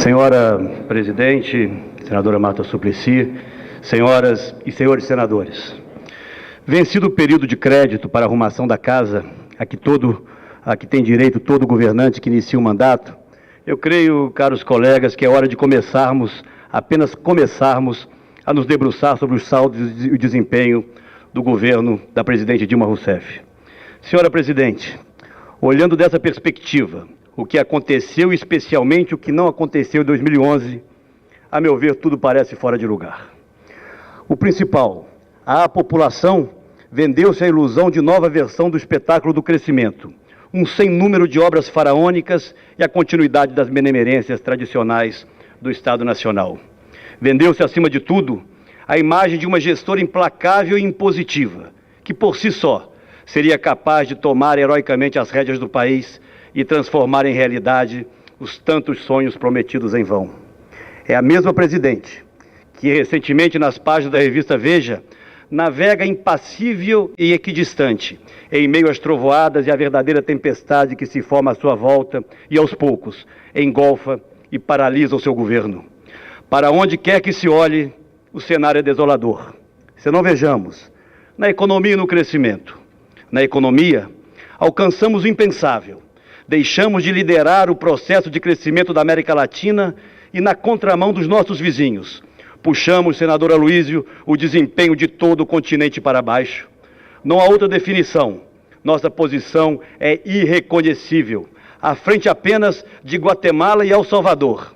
Senhora Presidente, senadora Marta Suplicy, senhoras e senhores senadores, vencido o período de crédito para a arrumação da casa, a que tem direito todo governante que inicia o mandato, eu creio, caros colegas, que é hora de apenas começarmos a nos debruçar sobre os saldos e o desempenho do governo da presidente Dilma Rousseff. Senhora Presidente, olhando dessa perspectiva, o que aconteceu e especialmente o que não aconteceu em 2011, a meu ver, tudo parece fora de lugar. O principal, a população vendeu-se à ilusão de nova versão do espetáculo do crescimento, um sem número de obras faraônicas e a continuidade das benemerências tradicionais do Estado Nacional. Vendeu-se, acima de tudo, a imagem de uma gestora implacável e impositiva, que por si só seria capaz de tomar heroicamente as rédeas do país e transformar em realidade os tantos sonhos prometidos em vão. É a mesma presidente que recentemente nas páginas da revista Veja navega impassível e equidistante em meio às trovoadas e à verdadeira tempestade que se forma à sua volta e aos poucos engolfa e paralisa o seu governo. Para onde quer que se olhe, o cenário é desolador. Se não vejamos, na economia e no crescimento. Na economia, alcançamos o impensável. Deixamos de liderar o processo de crescimento da América Latina e na contramão dos nossos vizinhos. Puxamos, senador Aloysio, o desempenho de todo o continente para baixo. Não há outra definição. Nossa posição é irreconhecível, à frente apenas de Guatemala e El Salvador.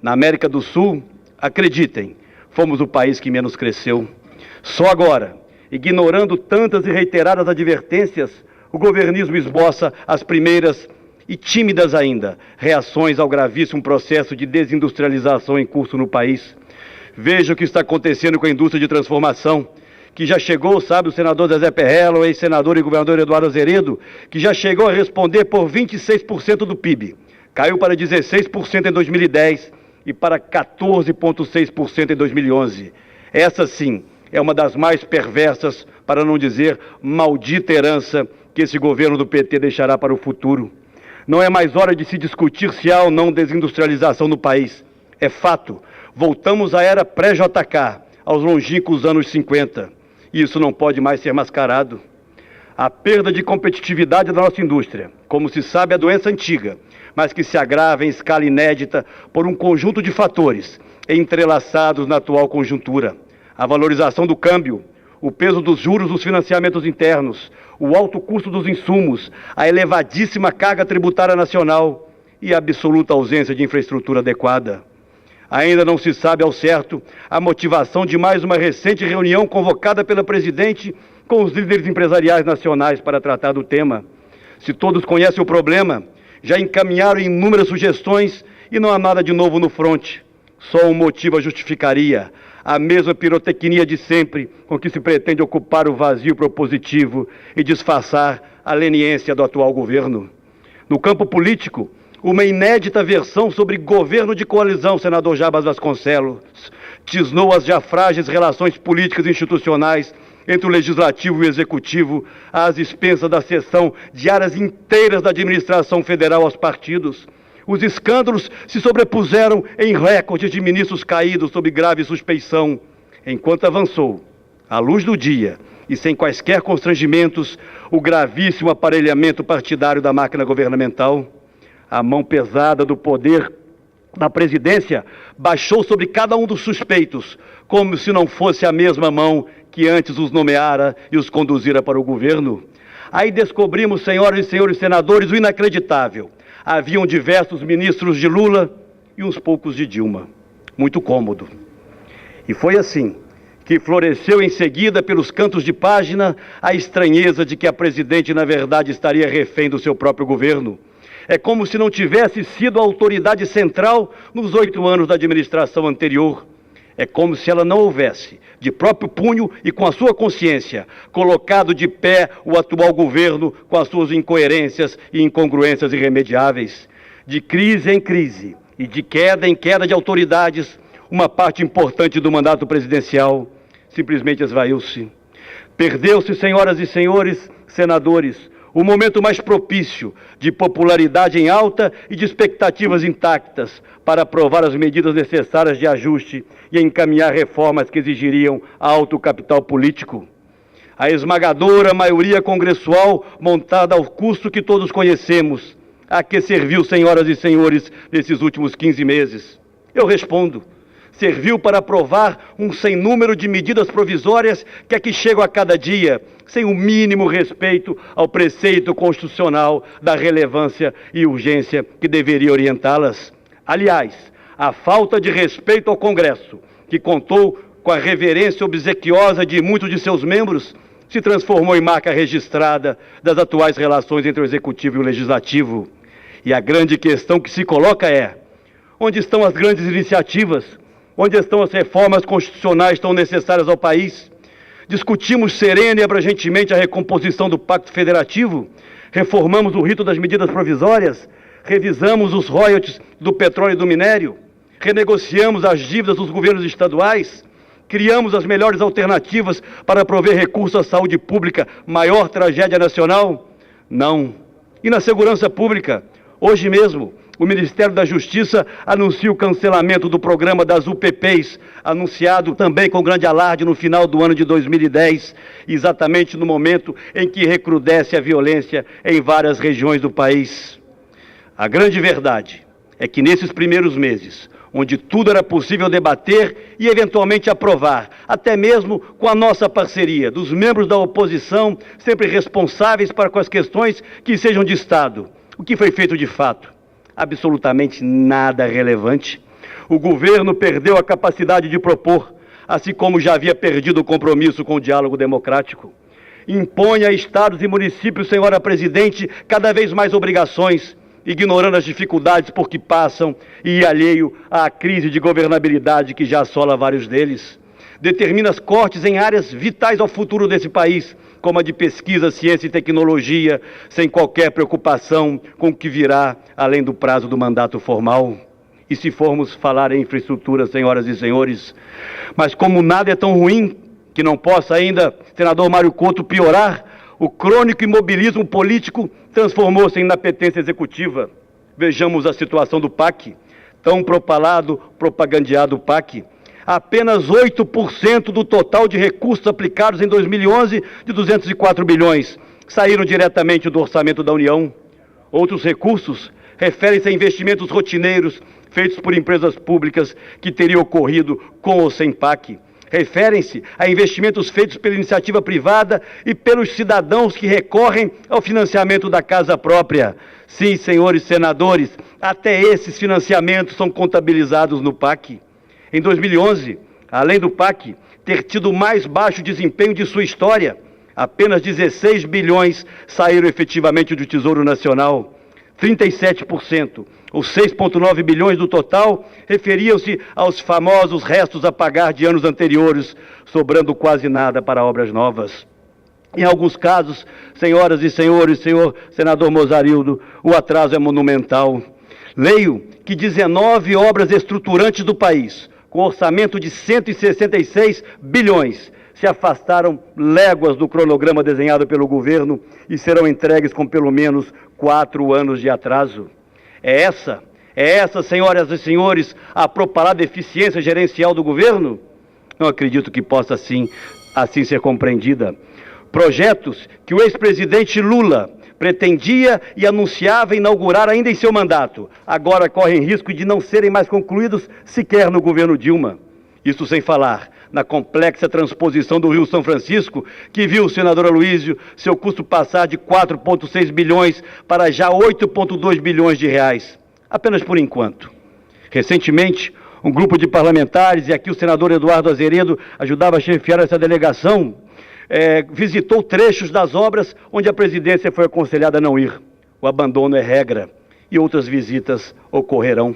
Na América do Sul, acreditem, fomos o país que menos cresceu. Só agora, ignorando tantas e reiteradas advertências, o governismo esboça as primeiras e tímidas ainda reações ao gravíssimo processo de desindustrialização em curso no país. Veja o que está acontecendo com a indústria de transformação, que já chegou, sabe, o senador Zezé Perrella, o ex-senador e governador Eduardo Azeredo, que já chegou a responder por 26% do PIB. Caiu para 16% em 2010 e para 14,6% em 2011. Essa, sim, é uma das mais perversas, para não dizer maldita herança, que esse governo do PT deixará para o futuro. Não é mais hora de se discutir se há ou não desindustrialização no país. É fato. Voltamos à era pré-JK, aos longínquos anos 50. E isso não pode mais ser mascarado. A perda de competitividade da nossa indústria, como se sabe, é doença antiga, mas que se agrava em escala inédita por um conjunto de fatores entrelaçados na atual conjuntura. A valorização do câmbio, o peso dos juros dos financiamentos internos, o alto custo dos insumos, a elevadíssima carga tributária nacional e a absoluta ausência de infraestrutura adequada. Ainda não se sabe ao certo a motivação de mais uma recente reunião convocada pela presidente com os líderes empresariais nacionais para tratar do tema. Se todos conhecem o problema, já encaminharam inúmeras sugestões e não há nada de novo no fronte. Só um motivo a justificaria: a mesma pirotecnia de sempre com que se pretende ocupar o vazio propositivo e disfarçar a leniência do atual governo. No campo político, uma inédita versão sobre governo de coalizão, senador Jarbas Vasconcelos, tisnou as já frágeis relações políticas e institucionais entre o Legislativo e o Executivo, às expensas da cessão de áreas inteiras da administração federal aos partidos. Os escândalos se sobrepuseram em recordes de ministros caídos sob grave suspeição. Enquanto avançou, à luz do dia e sem quaisquer constrangimentos, o gravíssimo aparelhamento partidário da máquina governamental, a mão pesada do poder da presidência baixou sobre cada um dos suspeitos, como se não fosse a mesma mão que antes os nomeara e os conduzira para o governo. Aí descobrimos, senhoras e senhores senadores, o inacreditável. Haviam diversos ministros de Lula e uns poucos de Dilma. Muito cômodo. E foi assim que floresceu em seguida, pelos cantos de página, a estranheza de que a presidente, na verdade, estaria refém do seu próprio governo. É como se não tivesse sido a autoridade central nos 8 anos da administração anterior. É como se ela não houvesse, de próprio punho e com a sua consciência, colocado de pé o atual governo com as suas incoerências e incongruências irremediáveis. De crise em crise e de queda em queda de autoridades, uma parte importante do mandato presidencial simplesmente esvaiu-se. Perdeu-se, senhoras e senhores senadores, o momento mais propício, de popularidade em alta e de expectativas intactas, para aprovar as medidas necessárias de ajuste e encaminhar reformas que exigiriam alto capital político. A esmagadora maioria congressual, montada ao custo que todos conhecemos, a que serviu, senhoras e senhores, nesses últimos 15 meses? Eu respondo: serviu para aprovar um sem número de medidas provisórias que aqui chegam a cada dia, sem o mínimo respeito ao preceito constitucional da relevância e urgência que deveria orientá-las. Aliás, a falta de respeito ao Congresso, que contou com a reverência obsequiosa de muitos de seus membros, se transformou em marca registrada das atuais relações entre o Executivo e o Legislativo. E a grande questão que se coloca é: onde estão as grandes iniciativas? Onde estão as reformas constitucionais tão necessárias ao país? Discutimos serena e abrangentemente a recomposição do Pacto Federativo? Reformamos o rito das medidas provisórias? Revisamos os royalties do petróleo e do minério? Renegociamos as dívidas dos governos estaduais? Criamos as melhores alternativas para prover recursos à saúde pública, maior tragédia nacional? Não. E na segurança pública? Hoje mesmo, o Ministério da Justiça anuncia o cancelamento do programa das UPPs, anunciado também com grande alarde no final do ano de 2010, exatamente no momento em que recrudesce a violência em várias regiões do país. A grande verdade é que nesses primeiros meses, onde tudo era possível debater e eventualmente aprovar, até mesmo com a nossa parceria dos membros da oposição, sempre responsáveis para com as questões que sejam de Estado, o que foi feito de fato? Absolutamente nada relevante. O governo perdeu a capacidade de propor, assim como já havia perdido o compromisso com o diálogo democrático. Impõe a estados e municípios, senhora presidente, cada vez mais obrigações, ignorando as dificuldades por que passam e alheio à crise de governabilidade que já assola vários deles. Determina os cortes em áreas vitais ao futuro desse país, como a de pesquisa, ciência e tecnologia, sem qualquer preocupação com o que virá além do prazo do mandato formal. E se formos falar em infraestrutura, senhoras e senhores, mas como nada é tão ruim que não possa ainda, senador Mário Couto, piorar, o crônico imobilismo político transformou-se em inapetência executiva. Vejamos a situação do PAC, tão propalado, propagandeado PAC. Apenas 8% do total de recursos aplicados em 2011, de 204 bilhões, saíram diretamente do orçamento da União. Outros recursos referem-se a investimentos rotineiros feitos por empresas públicas que teriam ocorrido com ou sem PAC. Referem-se a investimentos feitos pela iniciativa privada e pelos cidadãos que recorrem ao financiamento da casa própria. Sim, senhores senadores, até esses financiamentos são contabilizados no PAC. Em 2011, além do PAC ter tido o mais baixo desempenho de sua história, apenas 16 bilhões saíram efetivamente do Tesouro Nacional. 37%, os 6,9 bilhões do total, referiam-se aos famosos restos a pagar de anos anteriores, sobrando quase nada para obras novas. Em alguns casos, senhoras e senhores, senhor senador Mozarildo, o atraso é monumental. Leio que 19 obras estruturantes do país, com orçamento de 166 bilhões, se afastaram léguas do cronograma desenhado pelo governo e serão entregues com pelo menos 4 anos de atraso. É essa, senhoras e senhores, a propalada eficiência gerencial do governo? Não acredito que possa assim ser compreendida. Projetos que o ex-presidente Lula pretendia e anunciava inaugurar ainda em seu mandato, agora correm risco de não serem mais concluídos sequer no governo Dilma. Isso sem falar na complexa transposição do Rio São Francisco, que viu, senador Aloysio, seu custo passar de 4,6 bilhões para já 8,2 bilhões de reais, apenas por enquanto. Recentemente, um grupo de parlamentares, e aqui o senador Eduardo Azeredo ajudava a chefiar essa delegação, visitou trechos das obras onde a presidência foi aconselhada a não ir. O abandono é regra e outras visitas ocorrerão.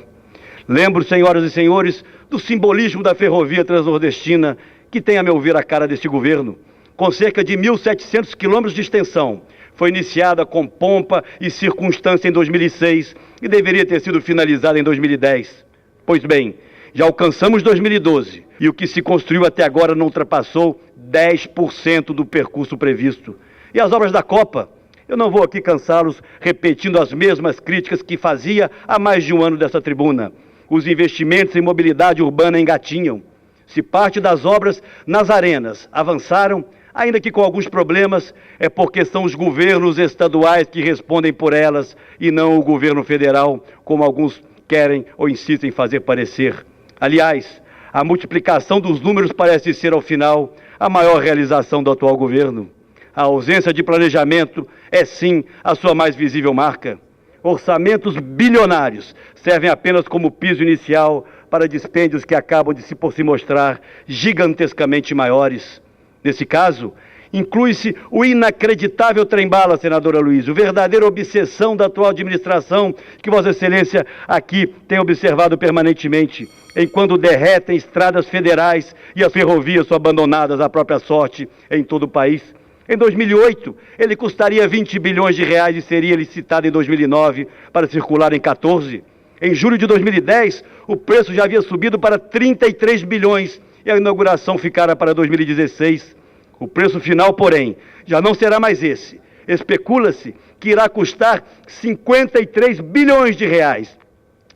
Lembro, senhoras e senhores, do simbolismo da ferrovia transnordestina, que tem, a meu ver, a cara deste governo. Com cerca de 1.700 quilômetros de extensão, foi iniciada com pompa e circunstância em 2006 e deveria ter sido finalizada em 2010. Pois bem, já alcançamos 2012 e o que se construiu até agora não ultrapassou 10% do percurso previsto. E as obras da Copa? Eu não vou aqui cansá-los repetindo as mesmas críticas que fazia há mais de um ano dessa tribuna. Os investimentos em mobilidade urbana engatinham. Se parte das obras nas arenas avançaram, ainda que com alguns problemas, é porque são os governos estaduais que respondem por elas e não o governo federal, como alguns querem ou insistem em fazer parecer. Aliás, a multiplicação dos números parece ser, ao final, a maior realização do atual governo. A ausência de planejamento é, sim, a sua mais visível marca. Orçamentos bilionários servem apenas como piso inicial para dispêndios que acabam de por se mostrar gigantescamente maiores. Nesse caso, inclui-se o inacreditável trem-bala, senadora Luiz, a verdadeira obsessão da atual administração, que Vossa Excelência aqui tem observado permanentemente, enquanto derretem estradas federais e as ferrovias são abandonadas à própria sorte em todo o país. Em 2008, ele custaria 20 bilhões de reais e seria licitado em 2009 para circular em 14. Em julho de 2010, o preço já havia subido para 33 bilhões e a inauguração ficara para 2016. O preço final, porém, já não será mais esse. Especula-se que irá custar 53 bilhões de reais.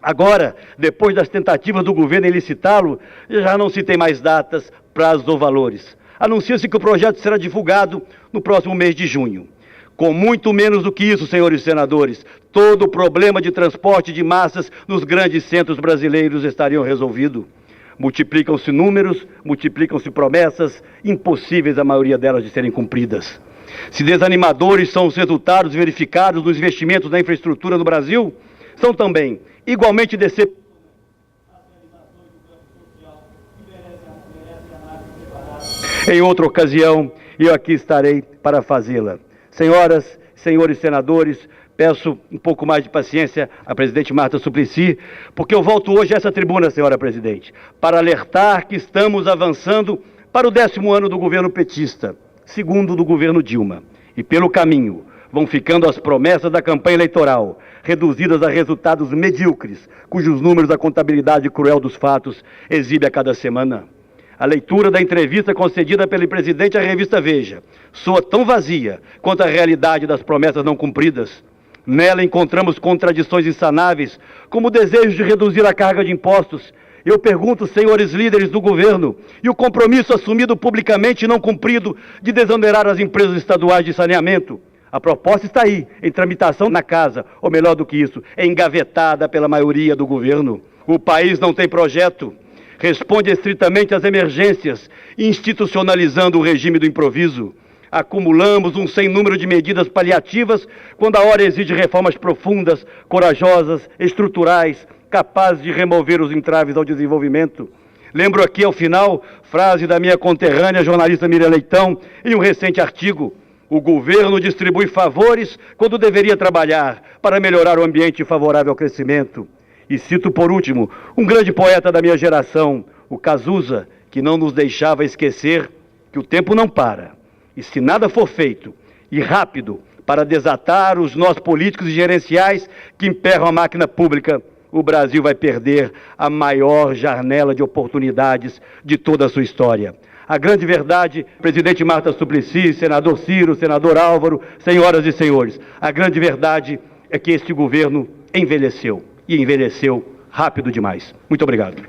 Agora, depois das tentativas do governo em licitá-lo, já não se tem mais datas, prazos ou valores. Anuncia-se que o projeto será divulgado no próximo mês de junho. Com muito menos do que isso, senhores senadores, todo o problema de transporte de massas nos grandes centros brasileiros estariam resolvido. Multiplicam-se números, multiplicam-se promessas, impossíveis a maioria delas de serem cumpridas. Se desanimadores são os resultados verificados dos investimentos na infraestrutura no Brasil, são também igualmente decepcionantes. Em outra ocasião, eu aqui estarei para fazê-la. Senhoras, senhores senadores, peço um pouco mais de paciência à presidente Marta Suplicy, porque eu volto hoje a essa tribuna, senhora presidente, para alertar que estamos avançando para o 10º ano do governo petista, segundo do governo Dilma. E pelo caminho vão ficando as promessas da campanha eleitoral, reduzidas a resultados medíocres, cujos números a contabilidade cruel dos fatos exibe a cada semana. A leitura da entrevista concedida pelo presidente à revista Veja soa tão vazia quanto a realidade das promessas não cumpridas. Nela encontramos contradições insanáveis, como o desejo de reduzir a carga de impostos. Eu pergunto, senhores líderes do governo, e o compromisso assumido publicamente e não cumprido de desonerar as empresas estaduais de saneamento? A proposta está aí, em tramitação na casa, ou melhor do que isso, engavetada pela maioria do governo. O país não tem projeto. Responde estritamente às emergências, institucionalizando o regime do improviso. Acumulamos um sem número de medidas paliativas, quando a hora exige reformas profundas, corajosas, estruturais, capazes de remover os entraves ao desenvolvimento. Lembro aqui, ao final, frase da minha conterrânea jornalista Miriam Leitão, em um recente artigo: o governo distribui favores quando deveria trabalhar para melhorar o ambiente favorável ao crescimento. E cito por último um grande poeta da minha geração, o Cazuza, que não nos deixava esquecer que o tempo não para. E se nada for feito, e rápido, para desatar os nós políticos e gerenciais que emperram a máquina pública, o Brasil vai perder a maior janela de oportunidades de toda a sua história. A grande verdade, presidente Marta Suplicy, senador Ciro, senador Álvaro, senhoras e senhores, a grande verdade é que este governo envelheceu. E envelheceu rápido demais. Muito obrigado.